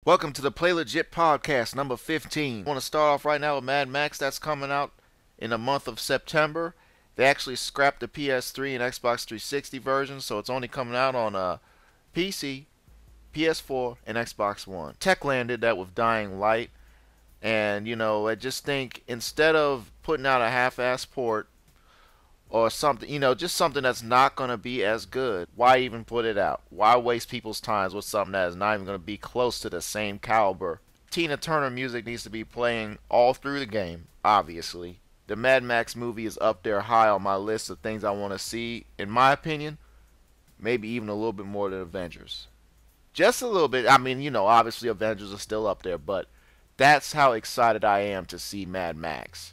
Welcome to the Play Legit Podcast, number 15. I want to start off right now with Mad Max. That's coming out in the month of September. They actually scrapped the PS3 and Xbox 360 version, so it's only coming out on PC, PS4, and Xbox One. Techland did that with Dying Light, and I just think instead of putting out a half-ass port or something, just something that's not going to be as good, why even put it out? Why waste people's time with something that is not even going to be close to the same caliber? Tina Turner music needs to be playing all through the game, obviously. The Mad Max movie is up there high on my list of things I want to see, in my opinion, maybe even a little bit more than Avengers. Just a little bit. I mean, obviously Avengers are still up there, but that's how excited I am to see Mad Max.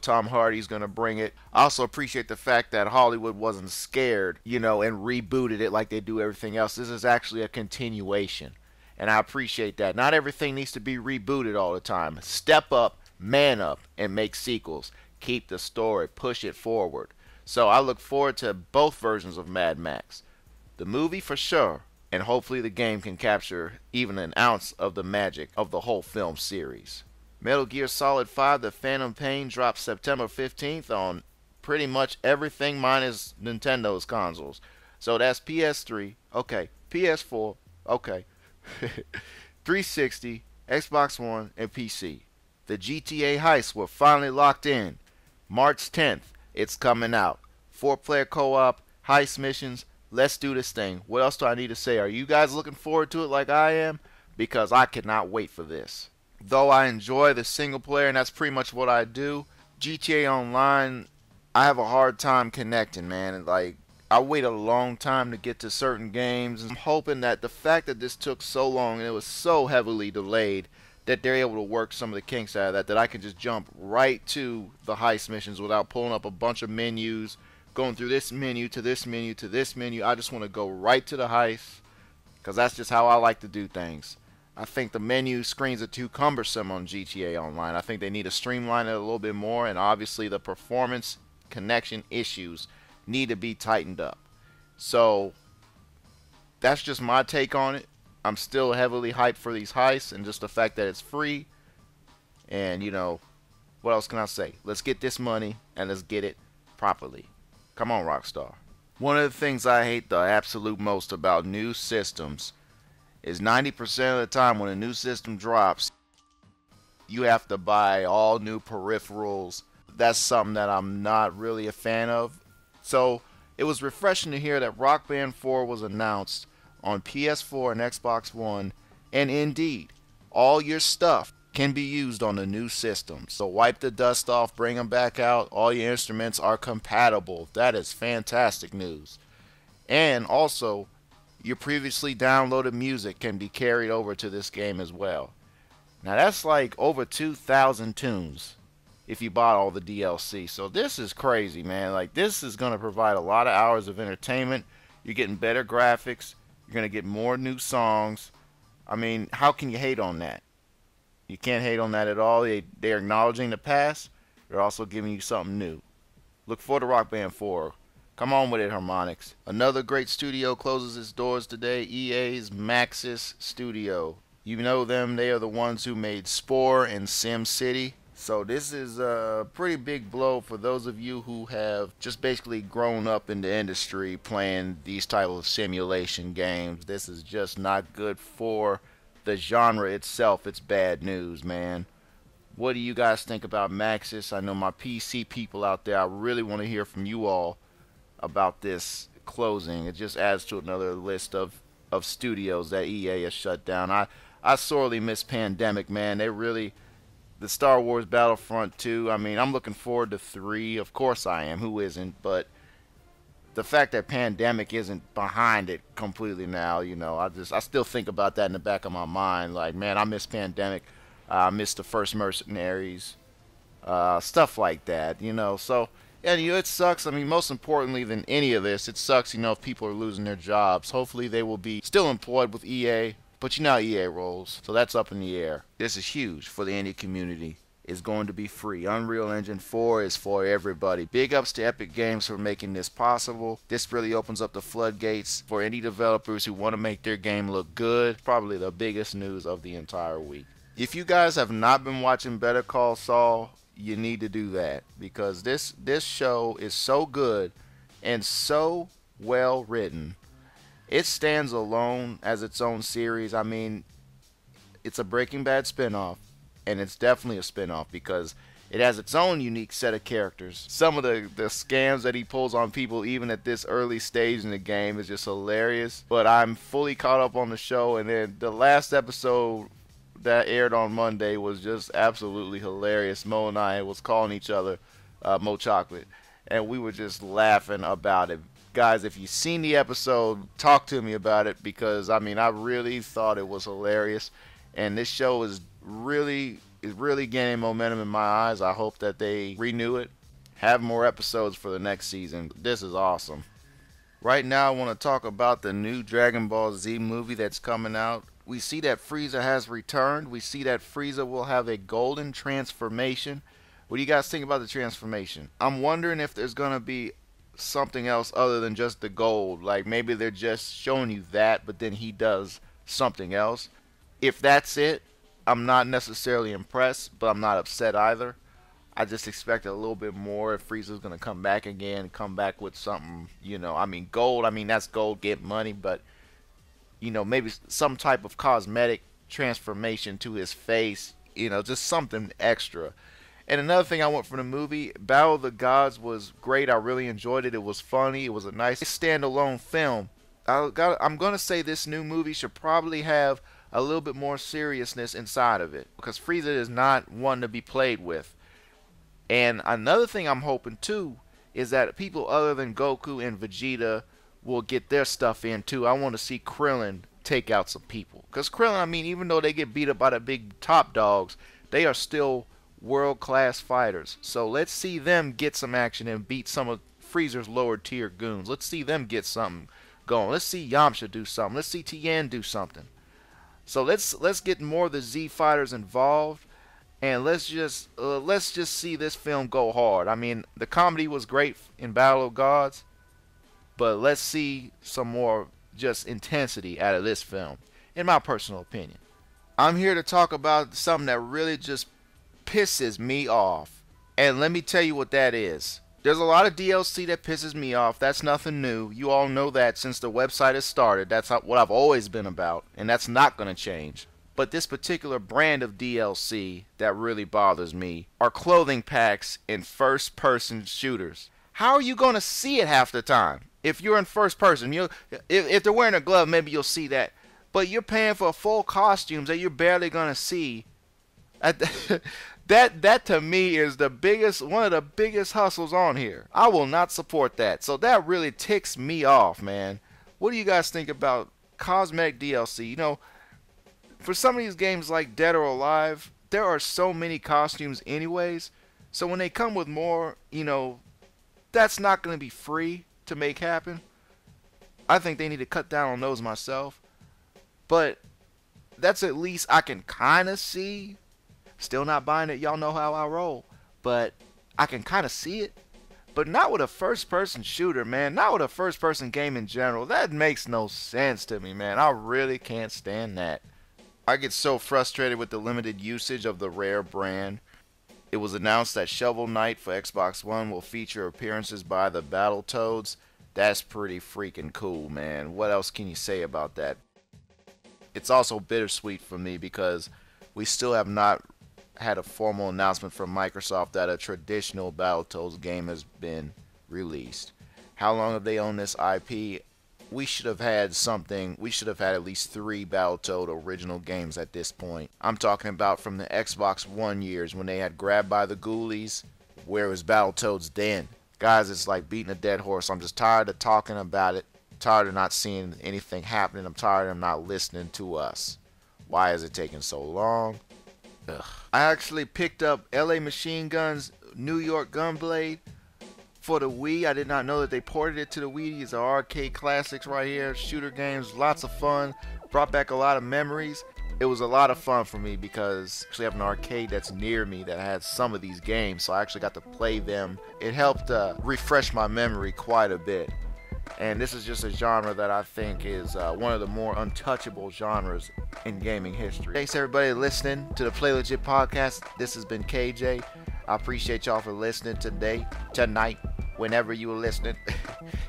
Tom Hardy's going to bring it. I also appreciate the fact that Hollywood wasn't scared, and rebooted it like they do everything else. This is actually a continuation, and I appreciate that. Not everything needs to be rebooted all the time. Step up, man up, and make sequels. Keep the story, push it forward. So I look forward to both versions of Mad Max. The movie for sure, and hopefully the game can capture even an ounce of the magic of the whole film series. Metal Gear Solid 5 The Phantom Pain drops September 15th on pretty much everything minus Nintendo's consoles. So that's PS3, okay, PS4, okay, 360, Xbox One, and PC. The GTA heists were finally locked in. March 10th, it's coming out. 4-player co-op, heist missions, let's do this thing. What else do I need to say? Are you guys looking forward to it like I am? Because I cannot wait for this. Though I enjoy the single player, and that's pretty much what I do, GTA Online, I have a hard time connecting, man. I wait a long time to get to certain games. I'm hoping that the fact that this took so long and it was so heavily delayed, that they're able to work some of the kinks out of that I can just jump right to the heist missions without pulling up a bunch of menus, going through this menu to this menu to this menu. I just want to go right to the heist, because that's just how I like to do things. I think the menu screens are too cumbersome on GTA Online. I think they need to streamline it a little bit more, and obviously the performance connection issues need to be tightened up. So that's just my take on it. I'm still heavily hyped for these heists, and just the fact that it's free. And what else can I say? Let's get this money and let's get it properly. Come on, Rockstar. One of the things I hate the absolute most about new systems is 90% of the time when a new system drops, you have to buy all new peripherals. That's something that I'm not really a fan of. So it was refreshing to hear that Rock Band 4 was announced on PS4 and Xbox One, and indeed, all your stuff can be used on the new system. So wipe the dust off, bring them back out. All your instruments are compatible. That is fantastic news. And also, your previously downloaded music can be carried over to this game as well. Now that's like over 2,000 tunes if you bought all the DLC. So this is crazy, man. This is going to provide a lot of hours of entertainment. You're getting better graphics. You're going to get more new songs. I mean, how can you hate on that? You can't hate on that at all. They're acknowledging the past. They're also giving you something new. Look forward to Rock Band 4. Come on with it, Harmonix. Another great studio closes its doors today. EA's Maxis studio. You know them. They are the ones who made Spore and Sim City. So this is a pretty big blow for those of you who have just basically grown up in the industry playing these type of simulation games. This is just not good for the genre itself. It's bad news, man. What do you guys think about Maxis? I know my PC people out there, I really want to hear from you all about this closing. It just adds to another list of studios that EA has shut down. I sorely miss Pandemic, man. The Star Wars Battlefront 2, I mean, I'm looking forward to 3. Of course I am. Who isn't? But the fact that Pandemic isn't behind it completely now, I still think about that in the back of my mind. Man, I miss Pandemic. I miss the first Mercenaries. Stuff like that, So, and it sucks. I mean, most importantly than any of this, it sucks, if people are losing their jobs. Hopefully they will be still employed with EA. But how EA rolls, so that's up in the air. This is huge for the indie community. is going to be free. Unreal Engine 4 is for everybody. Big ups to Epic Games for making this possible. This really opens up the floodgates for any developers who want to make their game look good. Probably the biggest news of the entire week. If you guys have not been watching Better Call Saul, you need to do that, because this show is so good and so well written. It stands alone as its own series. I mean, it's a Breaking Bad spinoff, and it's definitely a spinoff because it has its own unique set of characters. Some of the scams that he pulls on people even at this early stage in the game is just hilarious. But I'm fully caught up on the show, and then the last episode that aired on Monday was just absolutely hilarious. Mo and I was calling each other Mo Chocolate, and we were just laughing about it. Guys, if you've seen the episode, talk to me about it, because I mean, I really thought it was hilarious, and this show is really gaining momentum in my eyes. I hope that they renew it, have more episodes for the next season. This is awesome. Right now, I want to talk about the new Dragon Ball Z movie that's coming out. We see that Frieza has returned. We see that Frieza will have a golden transformation. What do you guys think about the transformation? I'm wondering if there's going to be something else other than just the gold. Like maybe they're just showing you that, but then he does something else. If that's it, I'm not necessarily impressed, but I'm not upset either. I just expected a little bit more if Frieza's going to come back again, come back with something, you know. I mean, gold, I mean, that's gold, get money, but you know, maybe some type of cosmetic transformation to his face, you know, just something extra. And another thing I want from the movie, Battle of the Gods was great. I really enjoyed it. It was funny. It was a nice standalone film. I'm going to say this new movie should probably have a little bit more seriousness inside of it, because Frieza is not one to be played with. And another thing I'm hoping too is that people other than Goku and Vegeta will get their stuff in too. I want to see Krillin take out some people, because Krillin, I mean, even though they get beat up by the big top dogs, they are still world-class fighters. So let's see them get some action and beat some of Frieza's lower tier goons. Let's see them get something going. Let's see Yamcha do something. Let's see Tien do something. So let's get more of the Z fighters involved, and let's just see this film go hard. I mean, the comedy was great in Battle of Gods, but let's see some more just intensity out of this film, in my personal opinion. I'm here to talk about something that really just pisses me off, and let me tell you what that is. There's a lot of DLC that pisses me off. That's nothing new. You all know that since the website has started. That's what I've always been about, and that's not going to change. But this particular brand of DLC that really bothers me are clothing packs in first-person shooters. How are you going to see it half the time? If you're in first person, if they're wearing a glove, maybe you'll see that. But you're paying for full costumes that you're barely going to see. That to me is one of the biggest hustles on here. I will not support that. So that really ticks me off, man. What do you guys think about Cosmetic DLC? You know, for some of these games like Dead or Alive, there are so many costumes anyways. So when they come with more, you know, that's not going to be free to make happen. I think they need to cut down on those myself. But that's at least I can kind of see. Still not buying it. Y'all know how I roll. But I can kind of see it. But not with a first-person shooter, man. Not with a first-person game in general. That makes no sense to me, man. I really can't stand that. I get so frustrated with the limited usage of the Rare brand. It was announced that Shovel Knight for Xbox One will feature appearances by the Battletoads. That's pretty freaking cool, man. What else can you say about that? It's also bittersweet for me because we still have not had a formal announcement from Microsoft that a traditional Battletoads game has been released. How long have they owned this IP? We should have had something. We should have had at least 3 Battletoad original games at this point. I'm talking about from the Xbox One years when they had Grabbed by the Ghoulies. Where was Battletoads then? Guys, it's like beating a dead horse. I'm just tired of talking about it. I'm tired of not seeing anything happening. I'm tired of them not listening to us. Why is it taking so long? Ugh. I actually picked up LA Machine Gun's New York Gunblade for the Wii. I did not know that they ported it to the Wii. These are arcade classics right here. Shooter games, lots of fun. Brought back a lot of memories. it was a lot of fun for me because I actually have an arcade that's near me that had some of these games, so I actually got to play them. It helped refresh my memory quite a bit. And this is just a genre that I think is one of the more untouchable genres in gaming history. Thanks everybody listening to the Play Legit podcast. This has been KJ. I appreciate y'all for listening today, tonight, whenever you were listening.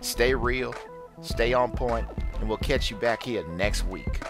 Stay real, stay on point, and we'll catch you back here next week.